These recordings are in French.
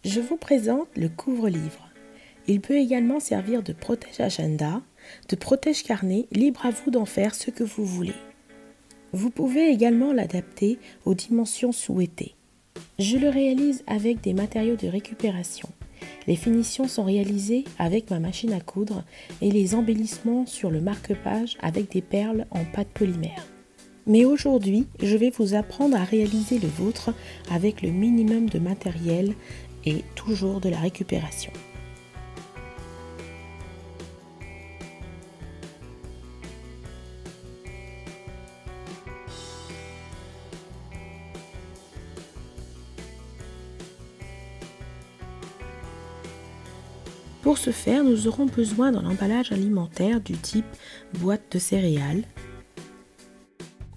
Je vous présente le couvre-livre. Il peut également servir de protège-agenda, de protège-carnet, libre à vous d'en faire ce que vous voulez. Vous pouvez également l'adapter aux dimensions souhaitées. Je le réalise avec des matériaux de récupération. Les finitions sont réalisées avec ma machine à coudre et les embellissements sur le marque-page avec des perles en pâte polymère. Mais aujourd'hui, je vais vous apprendre à réaliser le vôtre avec le minimum de matériel et toujours de la récupération. Pour ce faire, nous aurons besoin d'un emballage alimentaire du type boîte de céréales,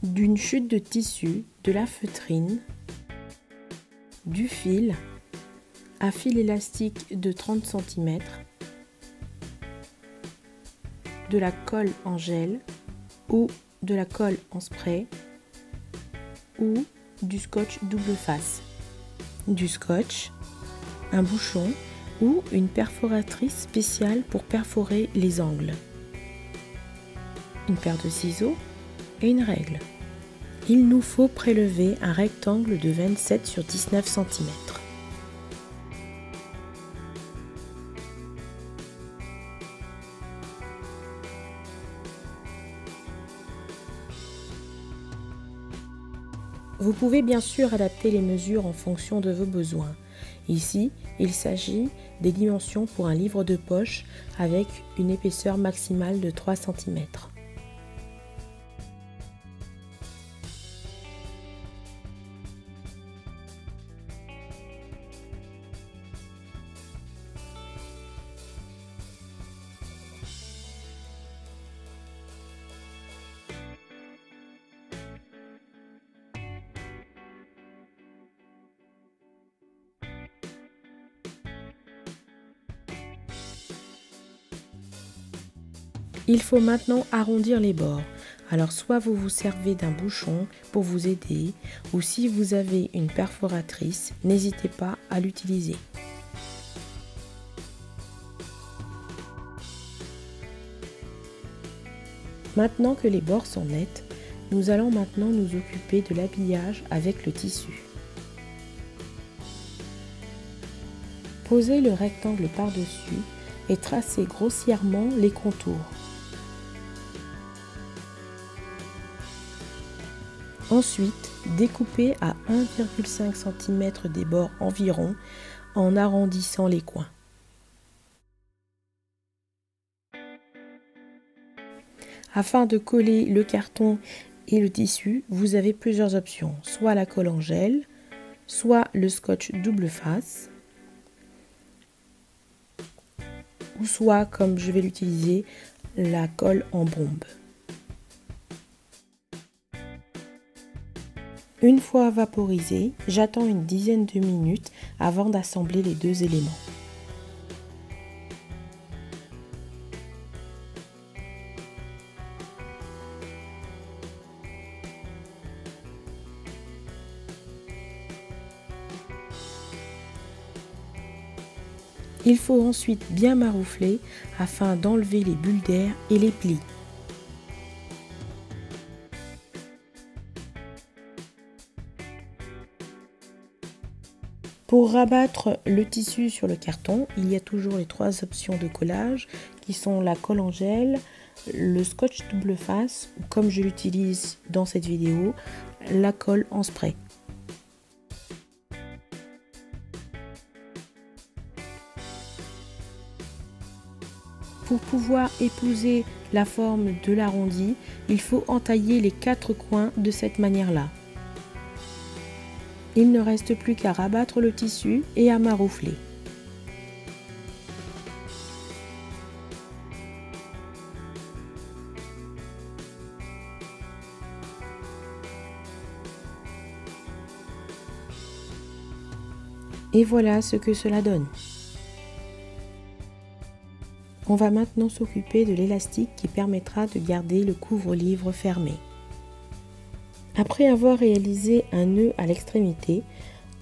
d'une chute de tissu, de la feutrine, du fil, un fil élastique de 30 cm, de la colle en gel ou de la colle en spray ou du scotch double face, du scotch, un bouchon ou une perforatrice spéciale pour perforer les angles, une paire de ciseaux et une règle. Il nous faut prélever un rectangle de 27 sur 19 cm. Vous pouvez bien sûr adapter les mesures en fonction de vos besoins. Ici, il s'agit des dimensions pour un livre de poche avec une épaisseur maximale de 3 cm. Il faut maintenant arrondir les bords. Alors soit vous vous servez d'un bouchon pour vous aider, ou si vous avez une perforatrice, n'hésitez pas à l'utiliser. Maintenant que les bords sont nets, nous allons maintenant nous occuper de l'habillage avec le tissu. Posez le rectangle par-dessus et tracez grossièrement les contours. Ensuite, découpez à 1,5 cm des bords environ en arrondissant les coins. Afin de coller le carton et le tissu, vous avez plusieurs options, soit la colle en gel, soit le scotch double face, ou soit, comme je vais l'utiliser, la colle en bombe. Une fois vaporisé, j'attends une dizaine de minutes avant d'assembler les deux éléments. Il faut ensuite bien maroufler afin d'enlever les bulles d'air et les plis. Pour rabattre le tissu sur le carton, il y a toujours les trois options de collage qui sont la colle en gel, le scotch double face ou comme je l'utilise dans cette vidéo, la colle en spray. Pour pouvoir épouser la forme de l'arrondi, il faut entailler les quatre coins de cette manière-là. Il ne reste plus qu'à rabattre le tissu et à maroufler. Et voilà ce que cela donne. On va maintenant s'occuper de l'élastique qui permettra de garder le couvre-livre fermé. Après avoir réalisé un nœud à l'extrémité,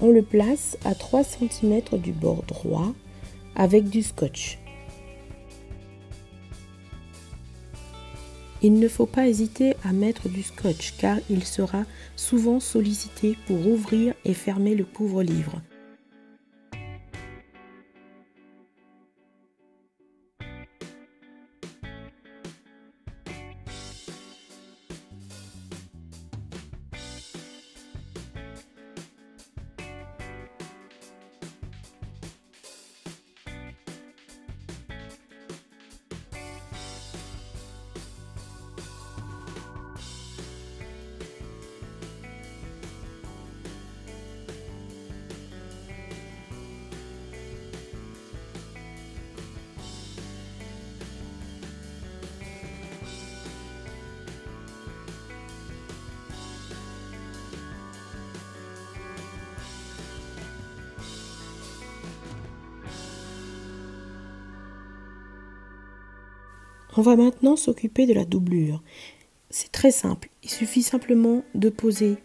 On le place à 3 cm du bord droit avec du scotch. Il ne faut pas hésiter à mettre du scotch car il sera souvent sollicité pour ouvrir et fermer le couvre-livre. On va maintenant s'occuper de la doublure. C'est très simple, il suffit simplement de poser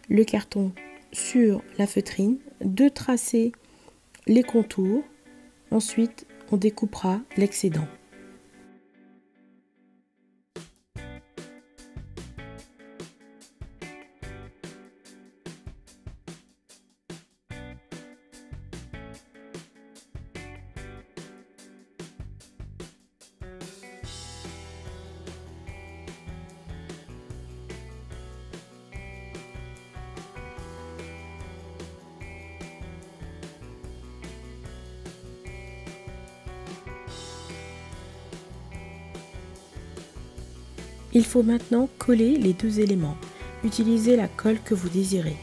le carton sur la feutrine, de tracer les contours, ensuite on découpera l'excédent. Il faut maintenant coller les deux éléments. Utilisez la colle que vous désirez.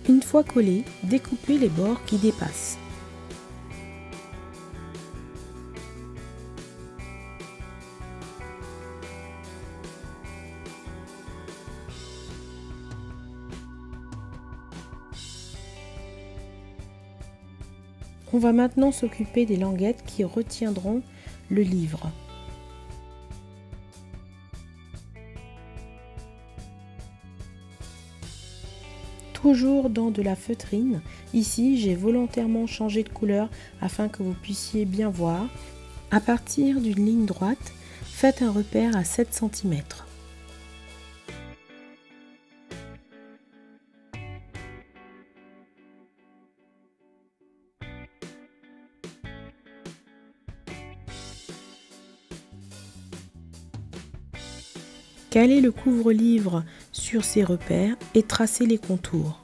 Une fois collé, découpez les bords qui dépassent. On va maintenant s'occuper des languettes qui retiendront le livre. Toujours dans de la feutrine. Ici, j'ai volontairement changé de couleur afin que vous puissiez bien voir. À partir d'une ligne droite, faites un repère à 7 cm. Calez le couvre-livre sur ces repères et tracez les contours.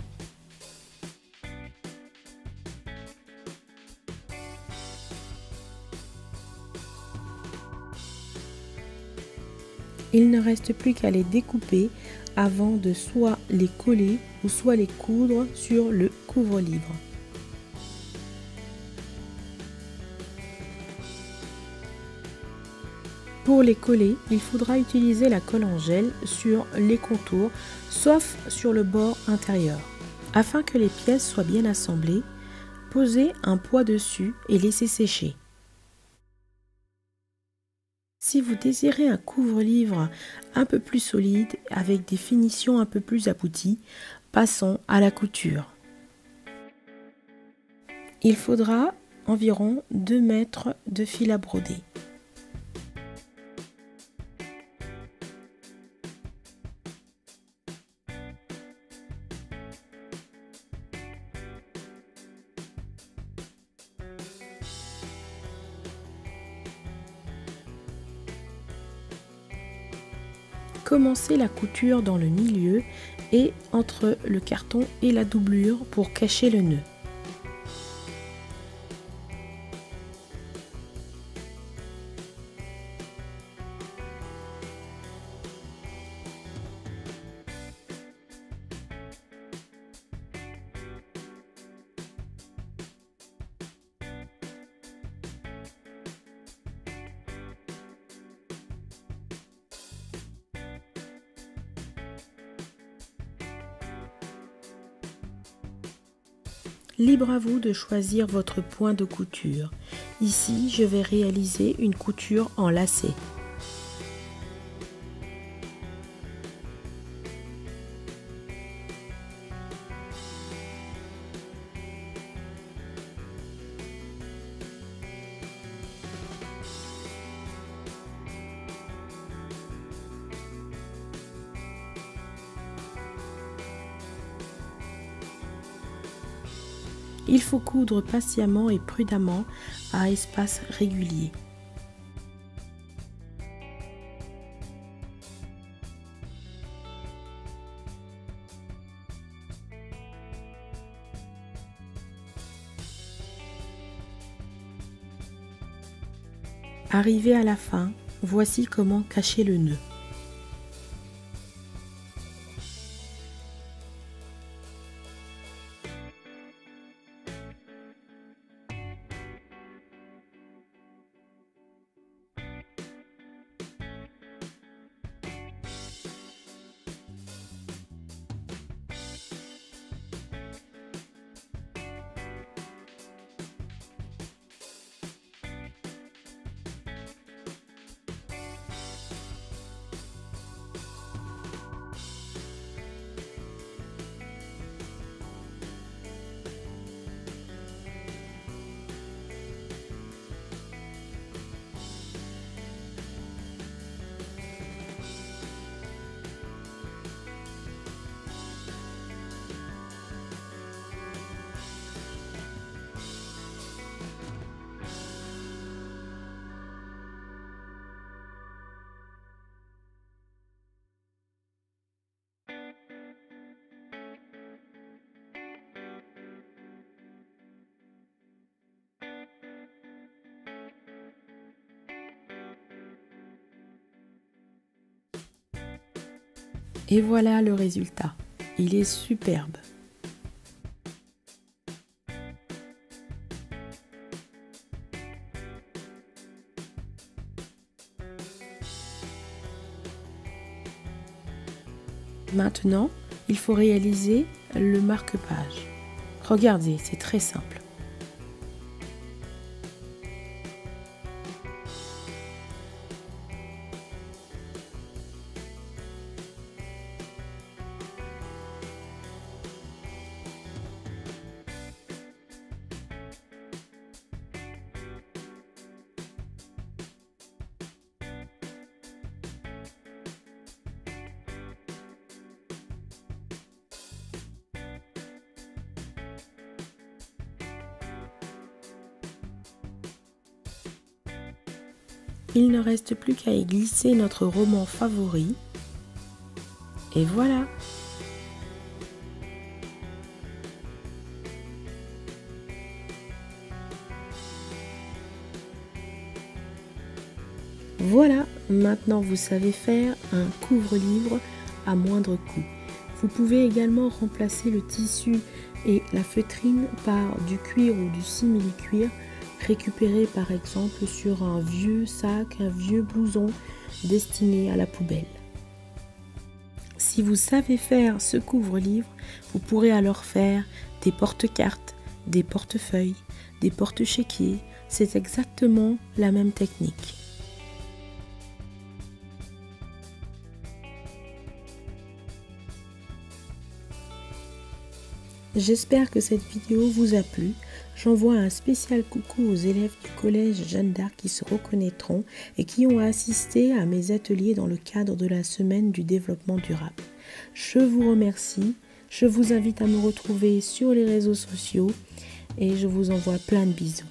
Il ne reste plus qu'à les découper avant de soit les coller ou soit les coudre sur le couvre-livre. Pour les coller, il faudra utiliser la colle en gel sur les contours, sauf sur le bord intérieur. Afin que les pièces soient bien assemblées, posez un poids dessus et laissez sécher. Si vous désirez un couvre-livre un peu plus solide, avec des finitions un peu plus abouties, passons à la couture. Il faudra environ 2 mètres de fil à broder. Commencez la couture dans le milieu et entre le carton et la doublure pour cacher le nœud. Libre à vous de choisir votre point de couture. Ici, je vais réaliser une couture en lacet. Il faut coudre patiemment et prudemment à espaces réguliers. Arrivé à la fin, voici comment cacher le nœud. Et voilà le résultat. Il est superbe. Maintenant, il faut réaliser le marque-page. Regardez, c'est très simple. Il ne reste plus qu'à y glisser notre roman favori. Et voilà! Voilà, maintenant vous savez faire un couvre-livre à moindre coût. Vous pouvez également remplacer le tissu et la feutrine par du cuir ou du simili-cuir récupéré par exemple sur un vieux sac, un vieux blouson destiné à la poubelle. Si vous savez faire ce couvre-livre, vous pourrez alors faire des porte-cartes, des portefeuilles, des porte-chéquiers. C'est exactement la même technique. J'espère que cette vidéo vous a plu. J'envoie un spécial coucou aux élèves du collège Jeanne d'Arc qui se reconnaîtront et qui ont assisté à mes ateliers dans le cadre de la semaine du développement durable. Je vous remercie. Je vous invite à me retrouver sur les réseaux sociaux et je vous envoie plein de bisous.